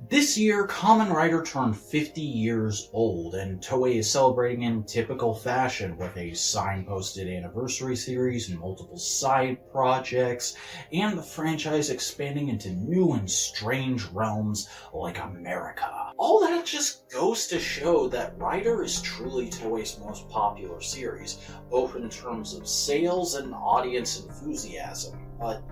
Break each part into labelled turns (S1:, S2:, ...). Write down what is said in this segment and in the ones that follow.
S1: This year, Kamen Rider turned 50 years old, and Toei is celebrating in typical fashion with a signposted anniversary series, multiple side projects, and the franchise expanding into new and strange realms like America. All that just goes to show that Rider is truly Toei's most popular series, both in terms of sales and audience enthusiasm, but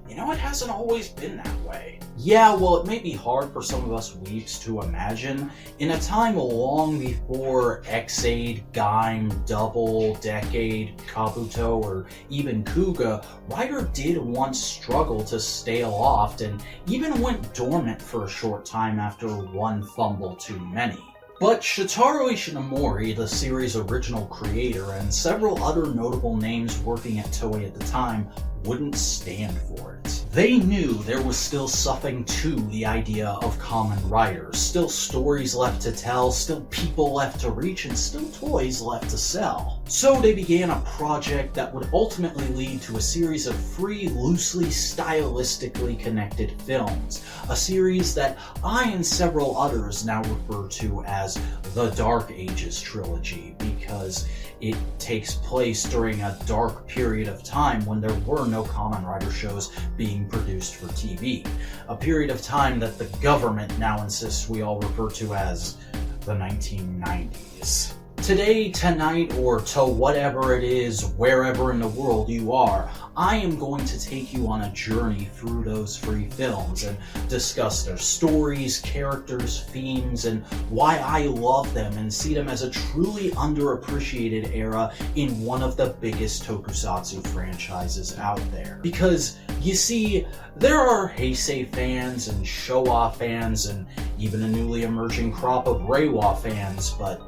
S1: it hasn't always been that way. Yeah, well, it may be hard for some of us weebs to imagine. In a time long before Ex-Aid, Gaim, Double, Decade, Kabuto, or even Kuga, Rider did once struggle to stay aloft and even went dormant for a short time after one fumble too many. But Shotaro Ishinomori, the series' original creator, and several other notable names working at Toei at the time wouldn't stand for it. They knew there was still something to the idea of Kamen Rider, still stories left to tell, still people left to reach, and still toys left to sell. So they began a project that would ultimately lead to a series of three loosely stylistically connected films, a series that I and several others now refer to as the Dark Ages Trilogy, because it takes place during a dark period of time when there were no Kamen Rider shows being produced for TV. A period of time that the government now insists we all refer to as the 1990s. Today, tonight, or to whatever it is, wherever in the world you are, I am going to take you on a journey through those three films and discuss their stories, characters, themes, and why I love them and see them as a truly underappreciated era in one of the biggest tokusatsu franchises out there. Because, you see, there are Heisei fans and Showa fans and even a newly emerging crop of Reiwa fans, but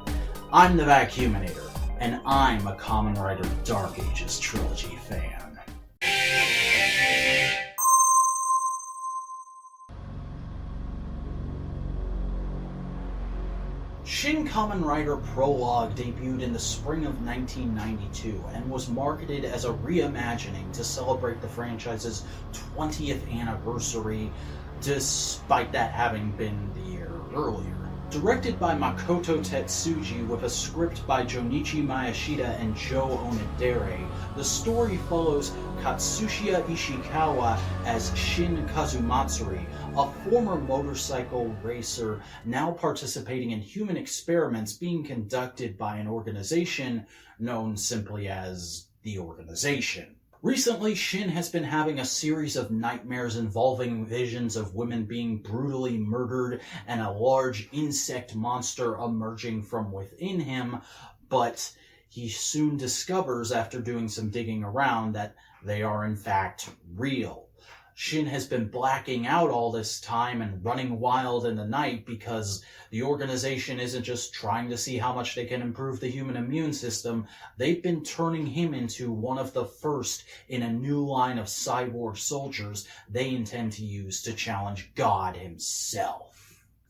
S1: I'm the Vacuuminator, and I'm a Kamen Rider Dark Ages Trilogy fan. Shin Kamen Rider Prologue debuted in the spring of 1992 and was marketed as a reimagining to celebrate the franchise's 20th anniversary, despite that having been the year earlier. Directed by Makoto Tetsuji with a script by Jonichi Miyashita and Joe Onodera, the story follows Katsushia Ishikawa as Shin Kazumatsuri, a former motorcycle racer now participating in human experiments being conducted by an organization known simply as the Organization. Recently, Shin has been having a series of nightmares involving visions of women being brutally murdered and a large insect monster emerging from within him, but he soon discovers after doing some digging around that they are in fact real. Shin has been blacking out all this time and running wild in the night because the Organization isn't just trying to see how much they can improve the human immune system, they've been turning him into one of the first in a new line of cyborg soldiers they intend to use to challenge God himself.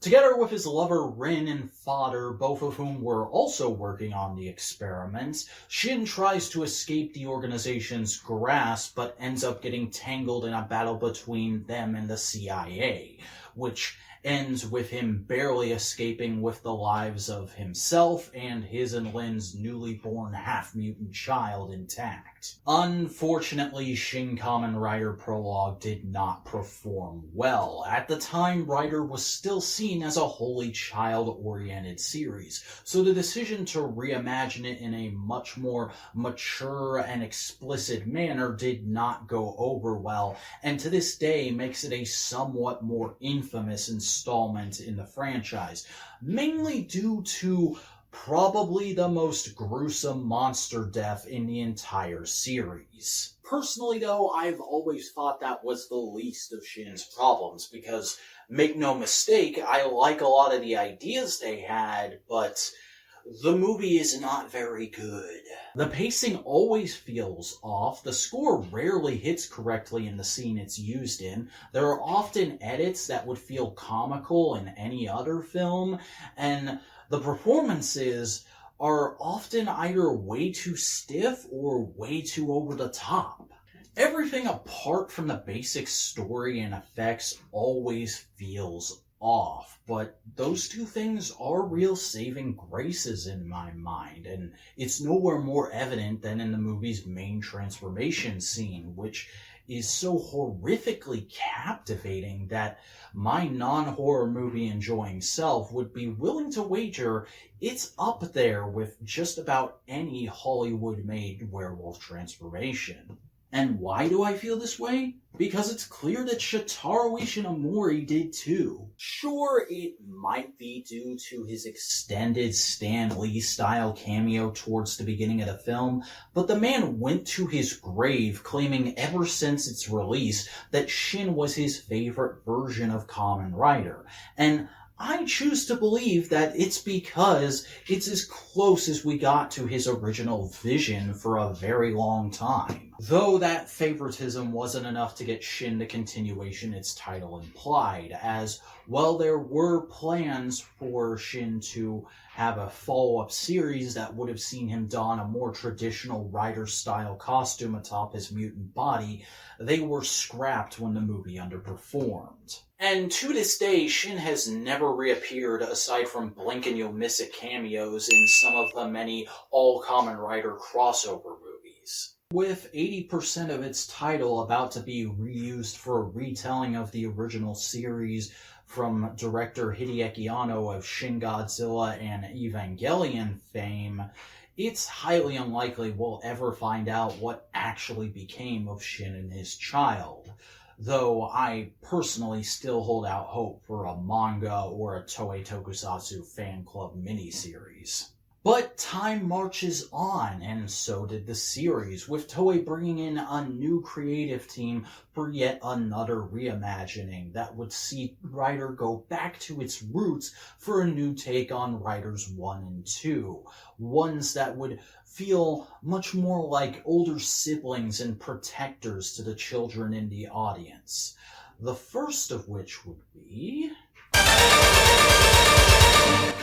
S1: Together with his lover Rin and Fodder, both of whom were also working on the experiments, Shin tries to escape the Organization's grasp but ends up getting tangled in a battle between them and the CIA, which ends with him barely escaping with the lives of himself and his and Lin's newly born half-mutant child intact. Unfortunately, Shin Kamen Rider Prologue did not perform well. At the time, Rider was still seen as a wholly child-oriented series, so the decision to reimagine it in a much more mature and explicit manner did not go over well, and to this day makes it a somewhat more infamous installment in the franchise, mainly due to probably the most gruesome monster death in the entire series. Personally though, I've always thought that was the least of Shin's problems, because, make no mistake, I like a lot of the ideas they had, but the movie is not very good. The pacing always feels off, the score rarely hits correctly in the scene it's used in, there are often edits that would feel comical in any other film, and the performances are often either way too stiff or way too over the top. Everything apart from the basic story and effects always feels off, but those two things are real saving graces in my mind, and it's nowhere more evident than in the movie's main transformation scene, which is so horrifically captivating that my non-horror movie enjoying self would be willing to wager it's up there with just about any Hollywood-made werewolf transformation. And why do I feel this way? Because it's clear that Shotaro Ishinomori did too. Sure, it might be due to his extended Stan Lee style cameo towards the beginning of the film, but the man went to his grave claiming ever since its release that Shin was his favorite version of Kamen Rider. And I choose to believe that it's because it's as close as we got to his original vision for a very long time. Though that favoritism wasn't enough to get Shin the continuation its title implied, as well there were plans for Shin to have a follow-up series that would have seen him don a more traditional rider-style costume atop his mutant body. They were scrapped when the movie underperformed. And to this day, Shin has never reappeared aside from blink and you'll miss it cameos in some of the many all Kamen Rider crossover movies. With 80% of its title about to be reused for a retelling of the original series from director Hideaki Anno of Shin Godzilla and Evangelion fame, it's highly unlikely we'll ever find out what actually became of Shin and his child. Though I personally still hold out hope for a manga or a Toei Tokusatsu fan club miniseries. But time marches on, and so did the series, with Toei bringing in a new creative team for yet another reimagining that would see Rider go back to its roots for a new take on Riders 1 and 2. Ones that would feel much more like older siblings and protectors to the children in the audience. The first of which would be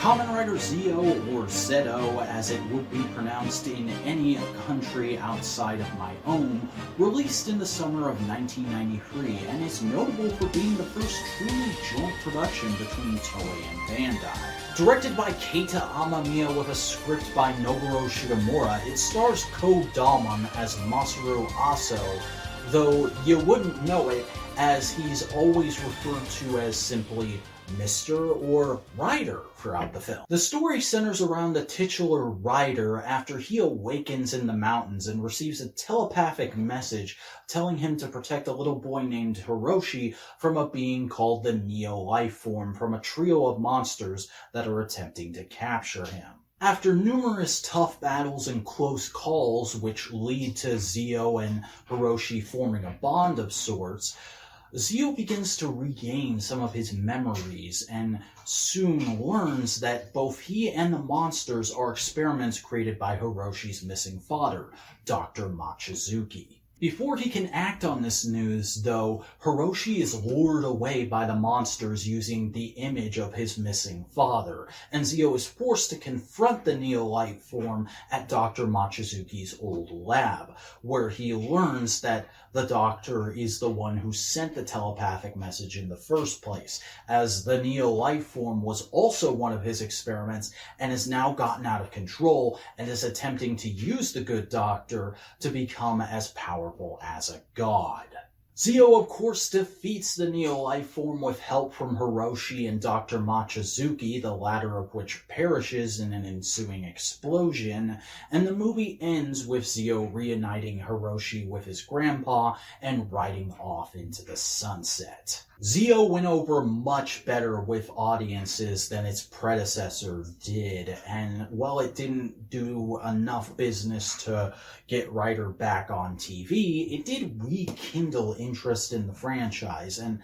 S1: Kamen Rider ZO, or ZO as it would be pronounced in any country outside of my own, released in the summer of 1993 and is notable for being the first truly joint production between Toei and Bandai. Directed by Keita Amamiya with a script by Nobuo Shigemura, it stars Ko Dalman as Masaru Aso, though you wouldn't know it as he's always referred to as simply Mr. or Rider throughout the film. The story centers around the titular Rider after he awakens in the mountains and receives a telepathic message telling him to protect a little boy named Hiroshi from a being called the Neo-Life Form from a trio of monsters that are attempting to capture him. After numerous tough battles and close calls, which lead to Zio and Hiroshi forming a bond of sorts, Zio begins to regain some of his memories and soon learns that both he and the monsters are experiments created by Hiroshi's missing father, Dr. Machizuki. Before he can act on this news, though, Hiroshi is lured away by the monsters using the image of his missing father, and Zio is forced to confront the Neo-Life Form at Dr. Machizuki's old lab, where he learns that the doctor is the one who sent the telepathic message in the first place, as the Neo-Life Form was also one of his experiments and has now gotten out of control and is attempting to use the good doctor to become as powerful as a god. Zio, of course, defeats the Neo-Life Form with help from Hiroshi and Dr. Machizuki, the latter of which perishes in an ensuing explosion, and the movie ends with Zio reuniting Hiroshi with his grandpa and riding off into the sunset. Zio went over much better with audiences than its predecessor did, and while it didn't do enough business to get Rider back on TV, it did rekindle interest in the franchise, and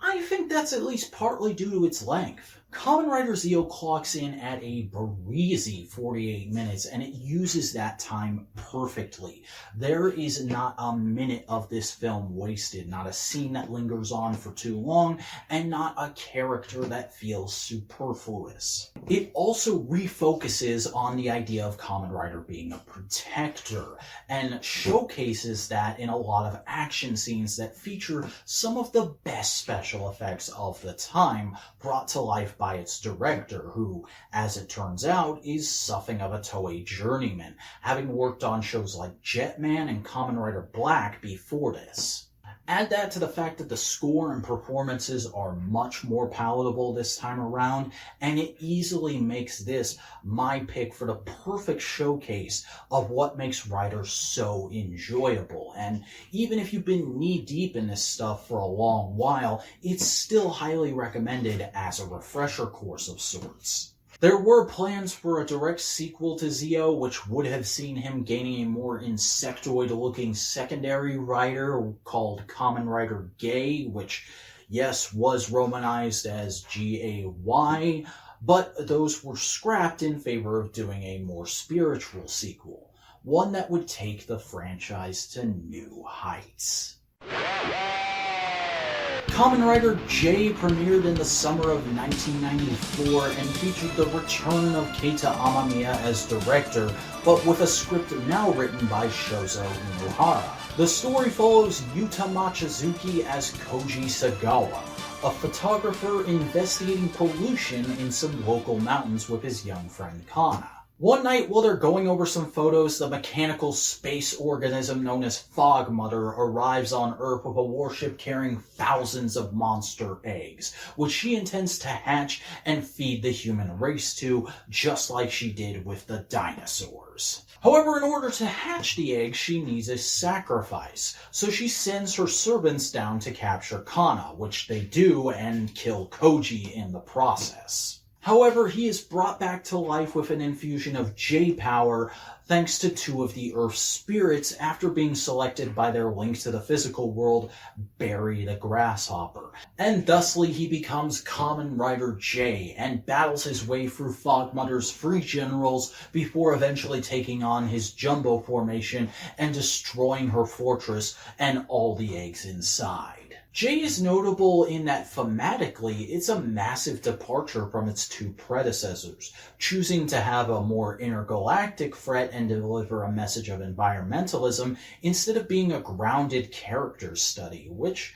S1: I think that's at least partly due to its length. Kamen Rider ZO clocks in at a breezy 48 minutes, and it uses that time perfectly. There is not a minute of this film wasted, not a scene that lingers on for too long, and not a character that feels superfluous. It also refocuses on the idea of Kamen Rider being a protector, and showcases that in a lot of action scenes that feature some of the best special effects of the time, brought to life by its director, who, as it turns out, is something of a Toei journeyman, having worked on shows like Jetman and Kamen Rider Black before this. Add that to the fact that the score and performances are much more palatable this time around, and it easily makes this my pick for the perfect showcase of what makes Rider so enjoyable. And even if you've been knee-deep in this stuff for a long while, it's still highly recommended as a refresher course of sorts. There were plans for a direct sequel to ZO, which would have seen him gaining a more insectoid-looking secondary rider called Kamen Rider J, which, yes, was romanized as Gay, but those were scrapped in favor of doing a more spiritual sequel, one that would take the franchise to new heights. Kamen Rider J premiered in the summer of 1994 and featured the return of Keita Amamiya as director, but with a script now written by Shozo Unohara. The story follows Yuta Machizuki as Koji Sagawa, a photographer investigating pollution in some local mountains with his young friend Kana. One night, while they're going over some photos, the mechanical space organism known as Fog Mother arrives on Earth with a warship carrying thousands of monster eggs, which she intends to hatch and feed the human race to, just like she did with the dinosaurs. However, in order to hatch the eggs, she needs a sacrifice, so she sends her servants down to capture Kana, which they do and kill Koji in the process. However, he is brought back to life with an infusion of J-power thanks to two of the Earth's spirits after being selected by their link to the physical world, Barry the Grasshopper. And thusly he becomes Kamen Rider J and battles his way through Fogmother's free generals before eventually taking on his jumbo formation and destroying her fortress and all the eggs inside. J is notable in that thematically it's a massive departure from its two predecessors, choosing to have a more intergalactic threat and deliver a message of environmentalism instead of being a grounded character study, which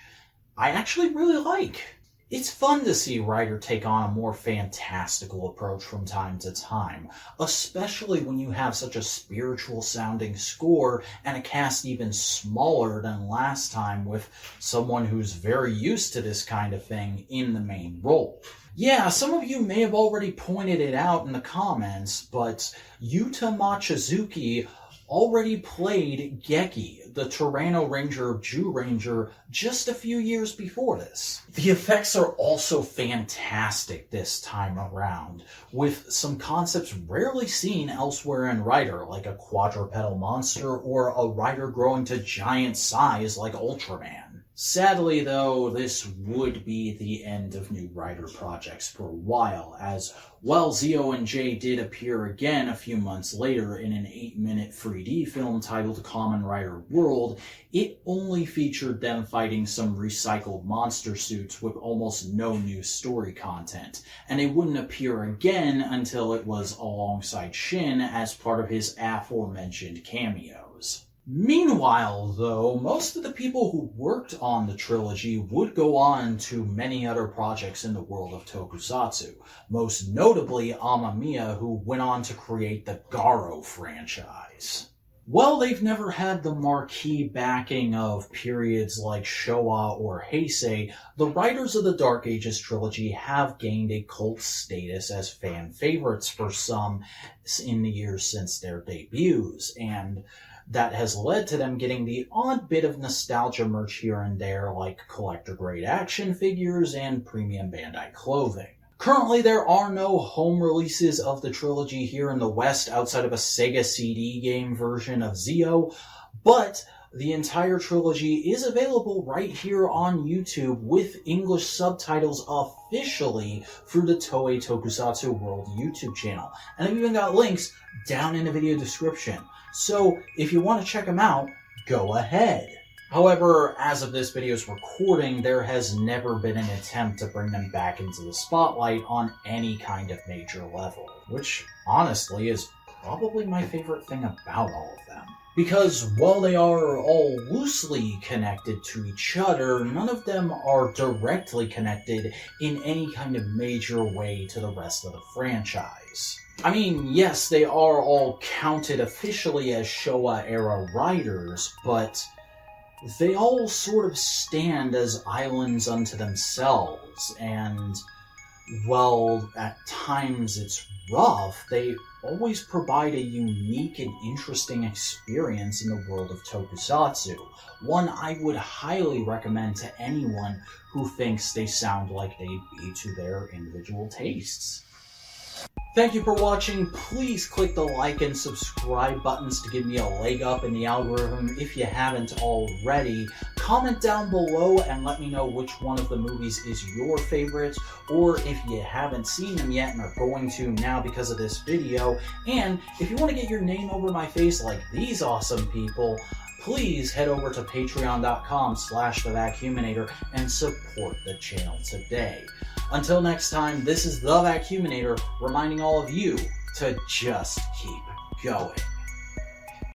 S1: I actually really like. It's fun to see Rider take on a more fantastical approach from time to time, especially when you have such a spiritual-sounding score and a cast even smaller than last time with someone who's very used to this kind of thing in the main role. Yeah, some of you may have already pointed it out in the comments, but Yuta Machizuki already played Geki, the Tyranno Ranger of Jew Ranger, just a few years before this. The effects are also fantastic this time around, with some concepts rarely seen elsewhere in Rider, like a quadrupedal monster or a rider growing to giant size like Ultraman. Sadly, though, this would be the end of new Rider projects for a while, as while ZO and J did appear again a few months later in an 8-minute 3D film titled Kamen Rider World, it only featured them fighting some recycled monster suits with almost no new story content, and they wouldn't appear again until it was alongside Shin as part of his aforementioned cameos. Meanwhile, though, most of the people who worked on the trilogy would go on to many other projects in the world of tokusatsu, most notably Amamiya, who went on to create the Garo franchise. While they've never had the marquee backing of periods like Showa or Heisei, the Riders of the Dark Ages trilogy have gained a cult status as fan favorites for some in the years since their debuts, and that has led to them getting the odd bit of nostalgia merch here and there, like collector-grade action figures and premium Bandai clothing. Currently, there are no home releases of the trilogy here in the West outside of a Sega CD game version of ZO, but The entire trilogy is available right here on YouTube with English subtitles officially through the Toei Tokusatsu World YouTube channel. And I've even got links down in the video description. So if you want to check them out, go ahead. However, as of this video's recording, there has never been an attempt to bring them back into the spotlight on any kind of major level, which honestly is probably my favorite thing about all of them. Because while they are all loosely connected to each other, none of them are directly connected in any kind of major way to the rest of the franchise. I mean, yes, they are all counted officially as Showa-era riders, but they all sort of stand as islands unto themselves, and while at times it's rough, they always provide a unique and interesting experience in the world of Tokusatsu, one I would highly recommend to anyone who thinks they sound like they'd be to their individual tastes. Thank you for watching. Please click the like and subscribe buttons to give me a leg up in the algorithm if you haven't already. Comment down below and let me know which one of the movies is your favorite, or if you haven't seen them yet and are going to now because of this video. And if you want to get your name over my face like these awesome people, please head over to patreon.com/thevacuuminator and support the channel today. Until next time, this is The Vacuuminator reminding all of you to just keep going.